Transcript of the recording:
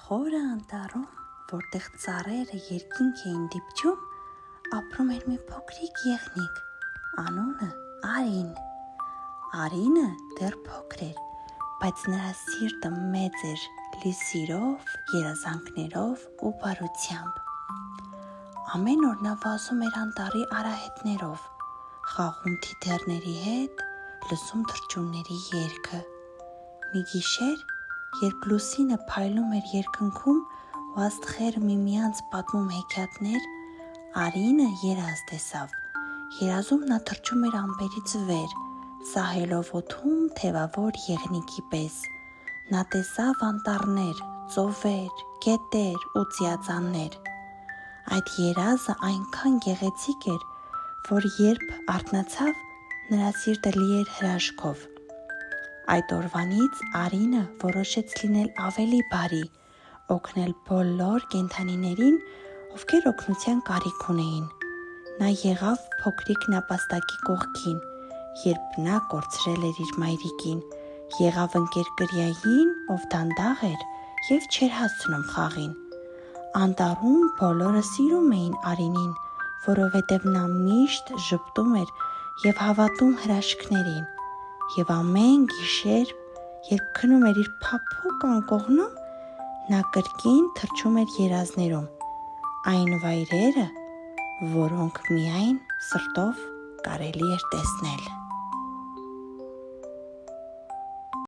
Խորը անտառում, որտեղ ծառերը երկինք էին դիպչում, ապրում էր մի փոքրիկ եղնիկ, անունը Արին։ Արինը դեռ փոքր էր, բայց նրա սիրտը մեծ էր լի սիրով, երազանքներով ու բարությամբ։ Ամեն օր նա վազում էր անտառի արահետներով, խաղում թիթեռների հետ, լսում թռչունների երգը։ Մի գիշեր, երբ լուսինը փայլում էր երկնքում ու աստղերը միմյանց պատմում հեքիաթներ, Արինը երազ տեսավ։ Երազում նա թռչում էր ամպերից վեր, սահելով օդում թևավոր եղնիկի պես։ Նա տեսավ անտառներ, ծովեր, գետեր ու ծիածաններ։ Այդ երազը այնքան գեղեցիկ էր, որ երբ արթնացավ, նրա սիրտը լի էր հրաշքով։ Այդ օրվանից Արինը որոշեց լինել ավելի բարի, օգնել բոլոր կենդանիներին, ովքեր օգնության կարիք ունեին։ Նա եղավ փոքրիկ նապաստակի կողքին, երբ նա կորցրել էր իր մայրիկին, եղավ ընկեր կրիային, ով դանդաղ էր և չէր հասցնում խաղին։ Անտառում բոլորը սիրում էին Արինին, որովհետև նա միշտ ժպտում էր և հավատում հրաշքներին, և ամեն գիշեր, երբ քնում էր իր փափուկ անկողնում, նա կրկին թռչում էր երազներում, այն վայրերը, որոնք միայն սրտով կարելի էր տեսնել։